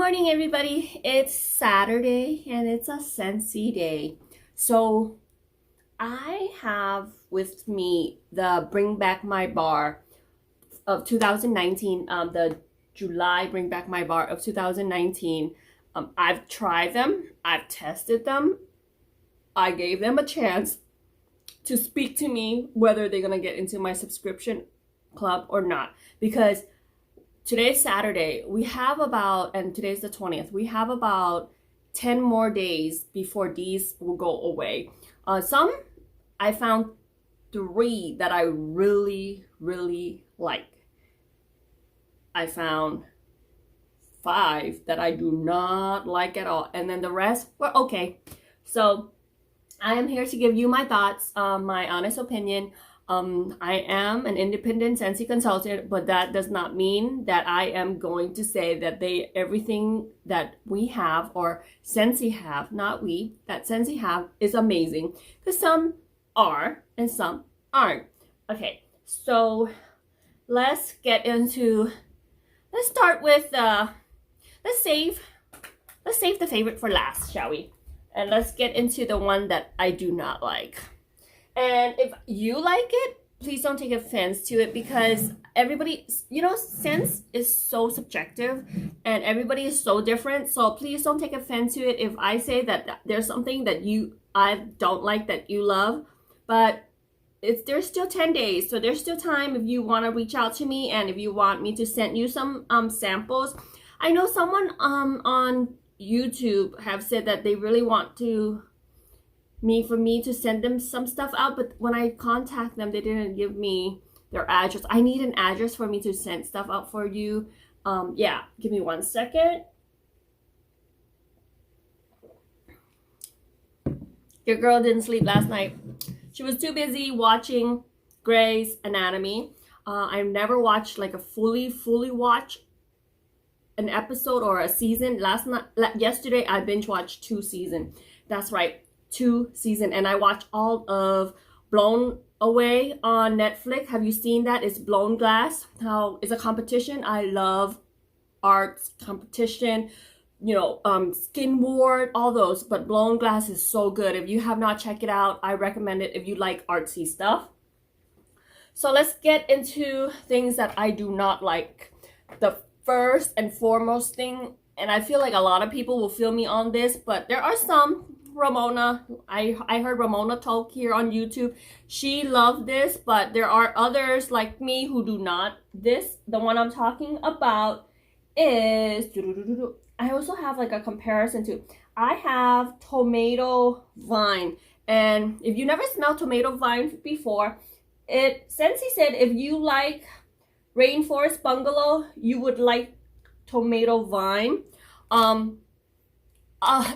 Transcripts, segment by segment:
morning, everybody. It's Saturday and it's a Scentsy day. So I have with me the Bring Back My Bar of 2019, the July Bring Back My Bar of 2019. I've tried them, I've tested them, I gave them a chance to speak to me whether they're gonna get into my subscription club or not, because today's Saturday, we have about, and today's the 20th, we have about 10 more days before these will go away. I found 3 that I really like. I found 5 that I do not like at all. And then the rest were okay. So I am here to give you my thoughts, my honest opinion. I am an independent Scentsy consultant, but that does not mean that I am going to say that everything that we have or Scentsy have, not we, that Scentsy have is amazing. Because some are and some aren't. Okay, so let's start with, let's save the favorite for last, shall we? And let's get into the one that I do not like. And if you like it, please don't take offense to it, because everybody, scents is so subjective and everybody is so different. So please don't take offense to it if I say that there's something that I don't like that you love. But there's still 10 days, so there's still time if you want to reach out to me and if you want me to send you some samples. I know someone on YouTube have said that they really want for me to send them some stuff out, but when I contact them, they didn't give me their address. I need an address for me to send stuff out for you. Yeah, give me 1 second. Your girl didn't sleep last night. She was too busy watching Grey's Anatomy. I've never watched like a fully watch an episode or a season. Yesterday I binge watched 2 seasons. That's right, 2 seasons, and I watched all of Blown Away on Netflix. Have you seen that? It's Blown Glass. How it's a competition. I love arts competition, Skin Ward, all those, but Blown Glass is so good. If you have not checked it out, I recommend it if you like artsy stuff. So let's get into things that I do not like. The first and foremost thing, and I feel like a lot of people will feel me on this, but there are some. Ramona, I heard Ramona talk here on YouTube. She loved this, but there are others like me who do not. The one I'm talking about is, I also have like a comparison to, I have tomato vine. And if you never smelled tomato vine before, Scentsy said if you like Rainforest Bungalow, you would like tomato vine.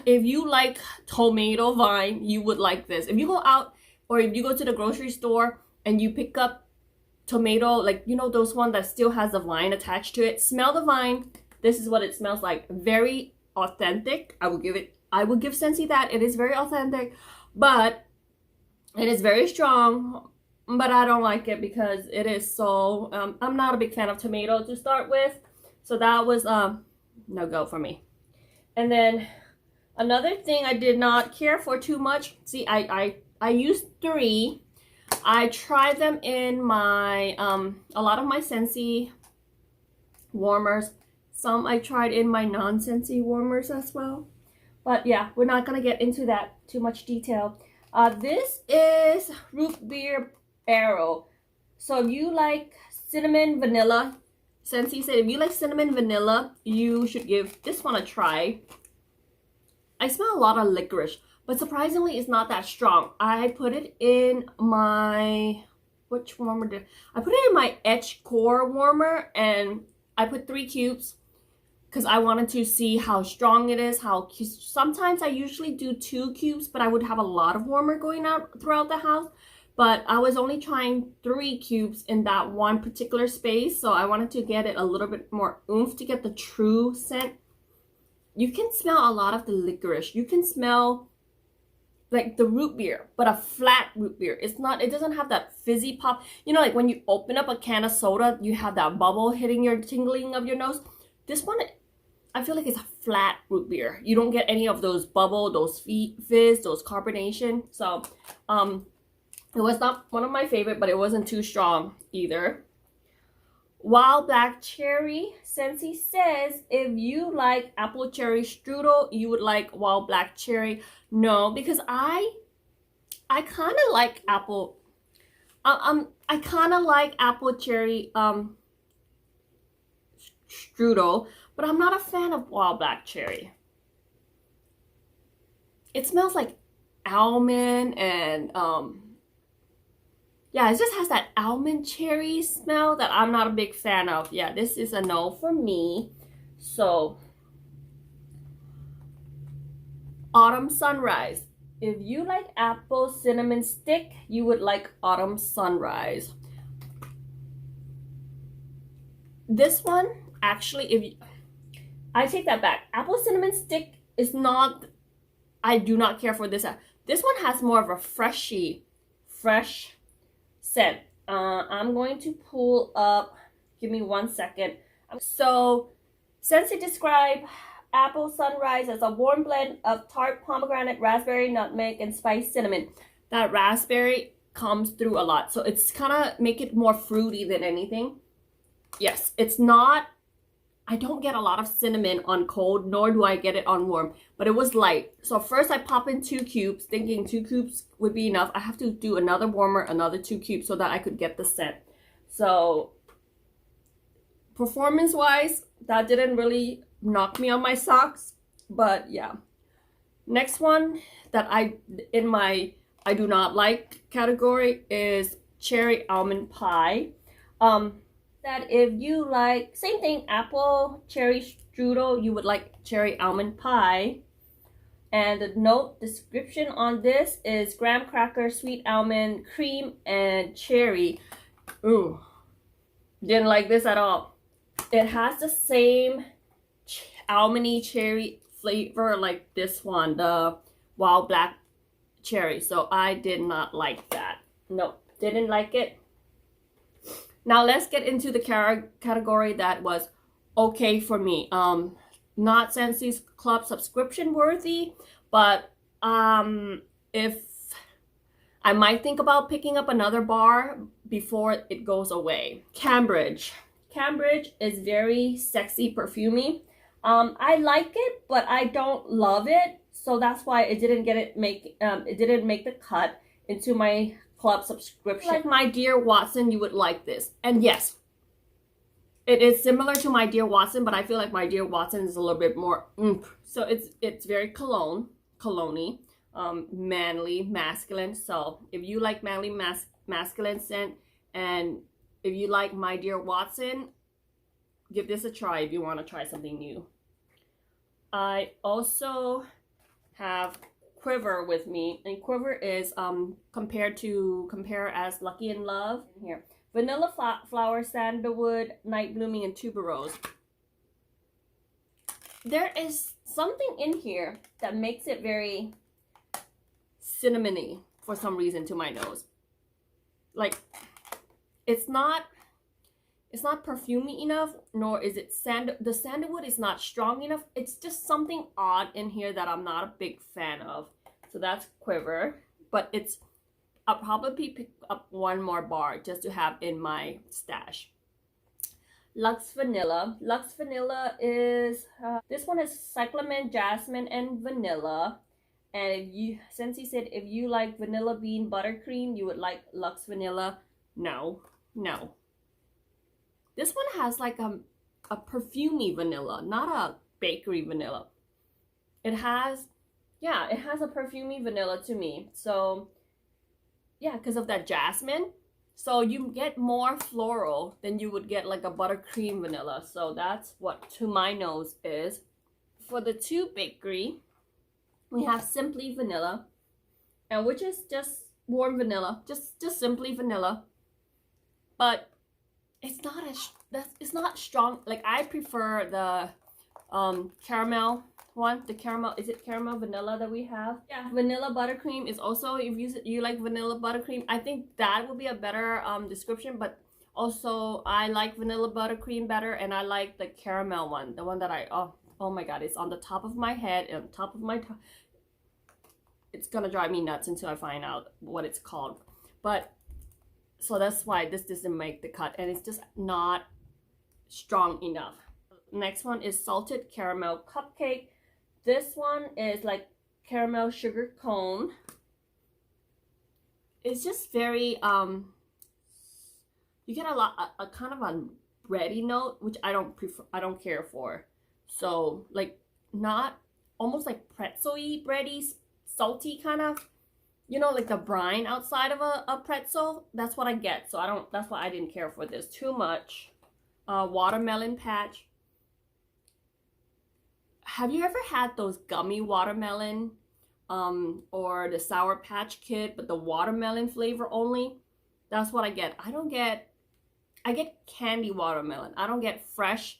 If you like tomato vine, you would like this. If you go out or if you go to the grocery store and you pick up tomato, like, those one that still has the vine attached to it, smell the vine. This is what it smells like. Very authentic. I will give Scentsy that. It is very authentic, but it is very strong. But I don't like it because it is so, I'm not a big fan of tomato to start with. So that was no go for me. And then another thing I did not care for too much. See, I used 3. I tried them in my, a lot of my Scentsy warmers. Some I tried in my non-Scentsy warmers as well. But yeah, we're not going to get into that too much detail. This is root beer barrel. So if you like cinnamon vanilla, Scentsy said if you like cinnamon vanilla, you should give this one a try. I smell a lot of licorice, but surprisingly it's not that strong. I put it in my, which warmer did I put it in my Edge Core warmer, and I put 3 cubes because I wanted to see how strong it is. Sometimes I usually do 2 cubes, but I would have a lot of warmer going out throughout the house. But I was only trying 3 cubes in that one particular space, so I wanted to get it a little bit more oomph to get the true scent. You can smell a lot of the licorice. You can smell like the root beer, but a flat root beer. It doesn't have that fizzy pop. Like when you open up a can of soda, you have that bubble hitting your tingling of your nose. This one, I feel like it's a flat root beer. You don't get any of those bubble, those fizz, those carbonation. So it was not one of my favorite, but it wasn't too strong either. Wild Black Cherry. Scentsy says if you like apple cherry strudel, you would like Wild Black Cherry. No, because I kind of like apple. I kind of like apple cherry strudel, but I'm not a fan of Wild Black Cherry. It smells like almond and yeah, it just has that almond cherry smell that I'm not a big fan of. Yeah, this is a no for me. So, Autumn Sunrise. If you like apple cinnamon stick, you would like Autumn Sunrise. This one, actually, if you, I take that back. Apple cinnamon stick is not, I do not care for this. This one has more of a fresh scent. I'm going to pull up, give me 1 second. So, Scentsy describe Apple Sunrise as a warm blend of tart pomegranate, raspberry, nutmeg, and spiced cinnamon. That raspberry comes through a lot. So it's kind of make it more fruity than anything. Yes, it's not, I don't get a lot of cinnamon on cold, nor do I get it on warm, but it was light. So first I pop in 2 cubes, thinking 2 cubes would be enough. I have to do another warmer, another 2 cubes so that I could get the scent. So performance-wise, that didn't really knock me on my socks, but yeah. Next one that in my I do not like category is Cherry Almond Pie. That if you like, same thing, apple cherry strudel, you would like Cherry Almond Pie. And the note description on this is graham cracker, sweet almond, cream, and cherry. Ooh, didn't like this at all. It has the same almondy cherry flavor like this one, the Wild Black Cherry. So I did not like that. Nope, didn't like it. Now let's get into the category that was okay for me. Not Scentsy Club subscription worthy, but if I might think about picking up another bar before it goes away. Cambridge. Cambridge is very sexy, perfumey. I like it, but I don't love it, so that's why it didn't make the cut into my club subscription. Like My Dear Watson, you would like this. And yes, it is similar to My Dear Watson, but I feel like My Dear Watson is a little bit more oomph. So it's very cologne-y, manly, masculine. So if you like manly, masculine scent, and if you like My Dear Watson, give this a try if you want to try something new. I also have Quiver with me, and Quiver is compare as Lucky in Love. Here, vanilla flower, sandalwood, night blooming, and tuberose. There is something in here that makes it very cinnamony for some reason to my nose. Like, it's not perfumey enough, nor is it the sandalwood is not strong enough. It's just something odd in here that I'm not a big fan of. So that's Quiver, but I'll probably pick up one more bar just to have in my stash. Luxe Vanilla. Luxe Vanilla is, this one is cyclamen, jasmine, and vanilla. And Scentsy said if you like vanilla bean buttercream, you would like Luxe Vanilla. No. This one has like a perfumey vanilla, not a bakery vanilla. It has a perfumey vanilla to me. So yeah, because of that jasmine. So you get more floral than you would get like a buttercream vanilla. So that's what to my nose is. For the 2 bakery, we have Simply Vanilla, and which is just warm vanilla, just simply vanilla. But it's not strong. Like, I prefer the caramel one. The caramel, is it caramel vanilla that we have? Yeah, vanilla buttercream is also, if you like vanilla buttercream, I think that would be a better description. But also I like vanilla buttercream better, and I like the caramel one, the one that Oh my god, it's on the top of my head, on top of my it's gonna drive me nuts until I find out what it's called. But so that's why this doesn't make the cut, and it's just not strong enough. Next one is salted caramel cupcake. This one is like caramel sugar cone. It's just very you get a kind of a bready note, which I don't care for. So like not almost like pretzel-y, bready, salty kind of, you know, like the brine outside of a pretzel. That's what I get. So that's why I didn't care for this too much. Watermelon patch. Have you ever had those gummy watermelon or the Sour Patch Kid, but the watermelon flavor only? That's what I get. I get candy watermelon. I don't get fresh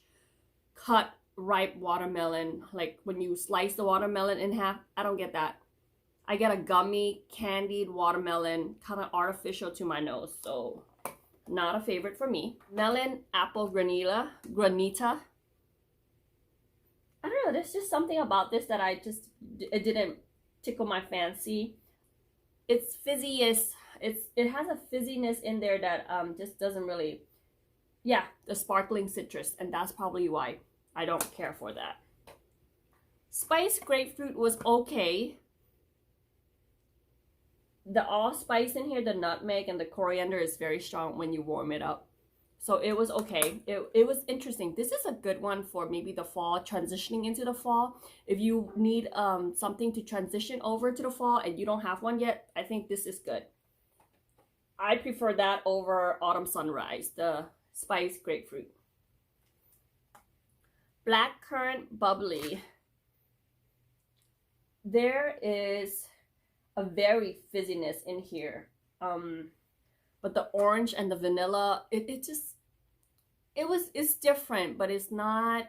cut ripe watermelon, like when you slice the watermelon in half. I don't get that. I get a gummy candied watermelon, kind of artificial to my nose, so not a favorite for me. Melon apple granita. I don't know, there's just something about this that it didn't tickle my fancy. It's fizzy, it has a fizziness in there that just doesn't really, yeah, the sparkling citrus, and that's probably why I don't care for that. Spice grapefruit was okay. The allspice in here, the nutmeg and the coriander, is very strong when you warm it up. So it was okay. It was interesting. This is a good one for maybe the fall, transitioning into the fall. If you need something to transition over to the fall and you don't have one yet, I think this is good. I prefer that over Autumn Sunrise, the spice grapefruit. Blackcurrant bubbly. There is a very fizziness in here. But the orange and the vanilla, it's different, but it's not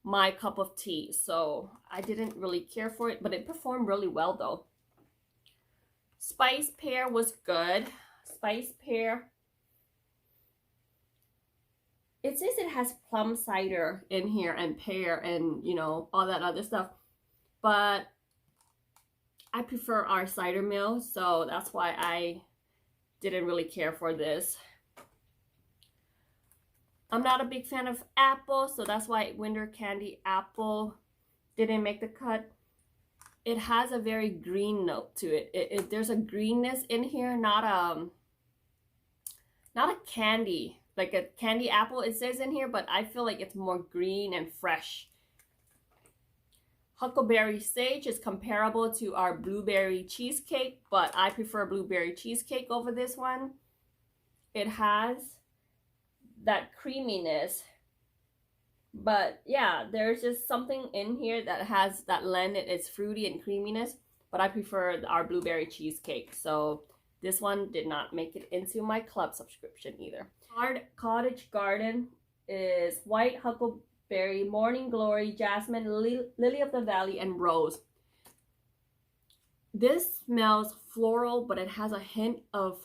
my cup of tea. So I didn't really care for it, but it performed really well though. Spice pear was good. Spice pear. It says it has plum cider in here and pear and, you know, all that other stuff. But I prefer our cider mill, so that's why I didn't really care for this. I'm not a big fan of apple, so that's why winter candy apple didn't make the cut. It has a very green note to it. There's a greenness in here, not a candy, like a candy apple it says in here, but I feel like it's more green and fresh. Huckleberry Sage is comparable to our blueberry cheesecake, but I prefer blueberry cheesecake over this one. It has that creaminess, but yeah, there's just something in here that has that lend it. It's fruity and creaminess, but I prefer our blueberry cheesecake. So this one did not make it into my club subscription either. Cottage Garden is white huckleberry, morning glory, jasmine, lily of the valley, and rose. This smells floral, but it has a hint of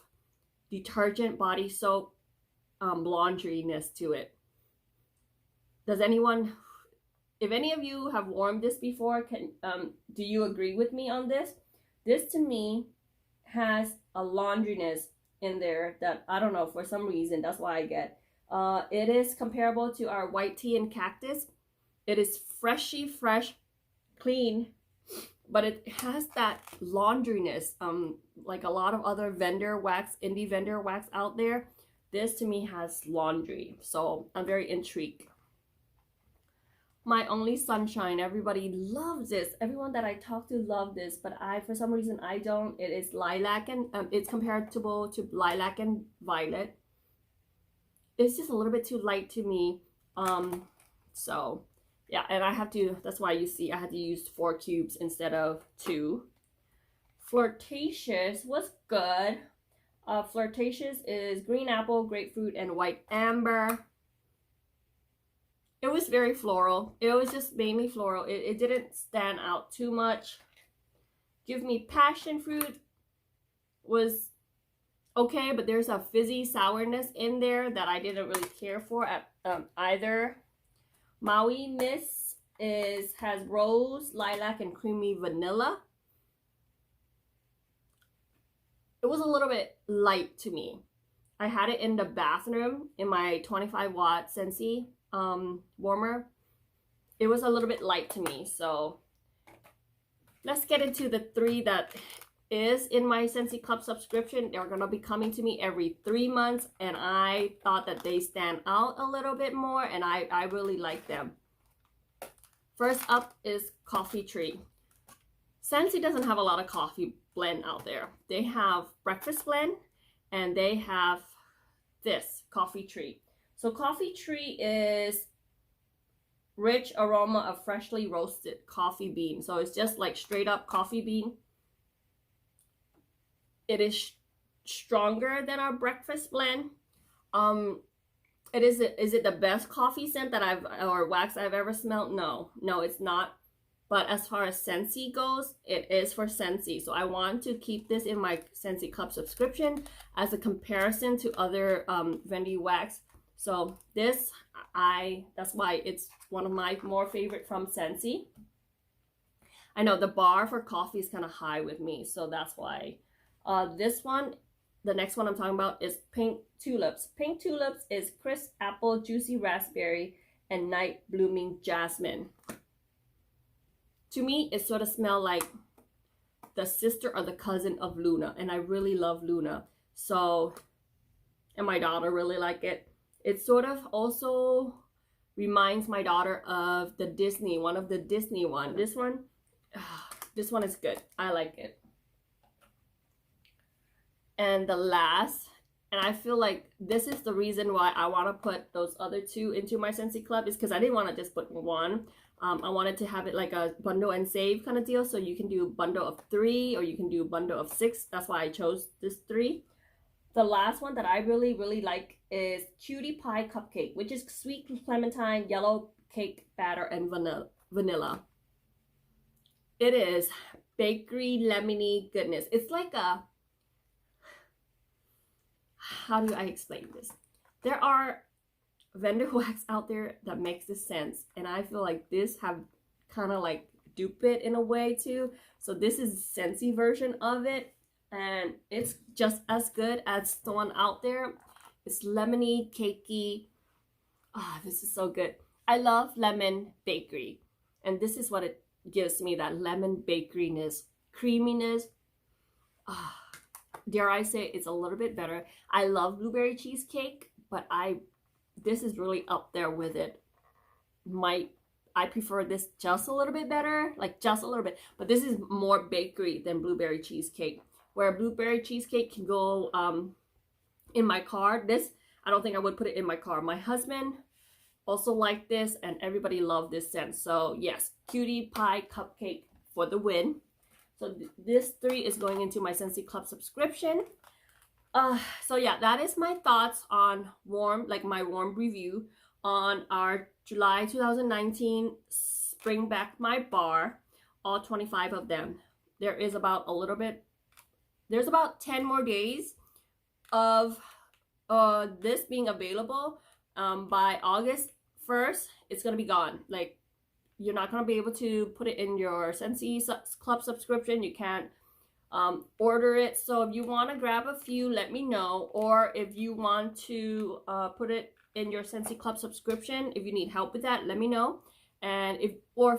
detergent, body soap, laundryness to it. Does anyone, if any of you have warmed this before, do you agree with me on this? This to me has a laundryness in there that I don't know, for some reason, that's why I get. It is comparable to our white tea and cactus. It is fresh, clean, but it has that laundryness, like a lot of other indie vendor wax out there. This to me has laundry, so I'm very intrigued. My Only Sunshine, everybody loves this. Everyone that I talk to love this, but for some reason I don't. It is lilac, and it's comparable to lilac and violet. It's just a little bit too light to me. So yeah, and that's why you see I had to use 4 cubes instead of 2. Flirtatious was good. Flirtatious is green apple, grapefruit, and white amber. It was very floral. It was just mainly floral. It didn't stand out too much. Give Me Passion Fruit was okay, but there's a fizzy sourness in there that I didn't really care for at either. Maui Mist has rose, lilac, and creamy vanilla. It was a little bit light to me. I had it in the bathroom in my 25 watt Scentsy warmer. It was a little bit light to me. So let's get into the 3 that is in my Scentsy Club subscription. They're gonna be coming to me every 3 months, and I thought that they stand out a little bit more, and I really like them. First up is Coffee Tree. Scentsy doesn't have a lot of coffee blend out there. They have breakfast blend, and they have this Coffee Tree. So Coffee Tree is rich aroma of freshly roasted coffee bean. So it's just like straight up coffee bean. It is stronger than our breakfast blend. Is it the best coffee scent that or wax I've ever smelled? No, it's not. But as far as Scentsy goes, it is for Scentsy. So I want to keep this in my Scentsy Club subscription as a comparison to other Vendy wax. So this, that's why it's one of my more favorite from Scentsy. I know the bar for coffee is kind of high with me, so that's why. This one, the next one I'm talking about is Pink Tulips. Pink Tulips is crisp apple, juicy raspberry, and night blooming jasmine. To me, it sort of smells like the sister or the cousin of Luna, and I really love Luna. So, and my daughter really like it. It sort of also reminds my daughter of the Disney, one of the Disney one. This one is good. I like it. And the last, and I feel like this is the reason why I want to put those other 2 into my Scentsy Club, is because I didn't want to just put 1. I wanted to have it like a bundle and save kind of deal. So you can do bundle of 3 or you can do bundle of 6. That's why I chose this 3. The last one that I really, really like is Cutie Pie Cupcake, which is sweet clementine, yellow cake batter, and vanilla. It is bakery lemony goodness. It's like a, how do I explain this? There are vendor wax out there that makes this sense, and I feel like this have kind of like dupe it in a way too. So this is Scentsy version of it, and it's just as good as the one out there. It's lemony, cakey. This is so good. I love lemon bakery, and this is what it gives me, that lemon bakeryness, creaminess. Dare I say it's a little bit better. I love blueberry cheesecake, but this is really up there with it. I prefer this just a little bit better, like just a little bit, but this is more bakery than blueberry cheesecake. Where blueberry cheesecake can go in my car, this, I don't think I would put it in my car. My husband also liked this, and everybody loved this scent. So yes, Cutie Pie Cupcake for the win. So this 3 is going into my Scentsy Club subscription. So yeah, that is my thoughts on my warm review on our July 2019 Bring Back My Bar, all 25 of them. There's about 10 more days of this being available. By August 1st, it's gonna be gone. Like, you're not gonna be able to put it in your Scentsy Club subscription. You can't order it. So if you want to grab a few, let me know. Or if you want to put it in your Scentsy Club subscription, if you need help with that, let me know. And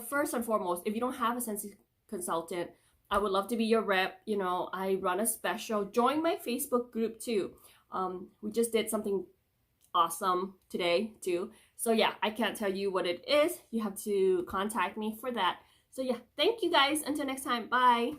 first and foremost, if you don't have a Scentsy Consultant, I would love to be your rep. You know, I run a special. Join my Facebook group too. We just did something awesome today too. So yeah, I can't tell you what it is. You have to contact me for that. So yeah, thank you guys. Until next time, bye.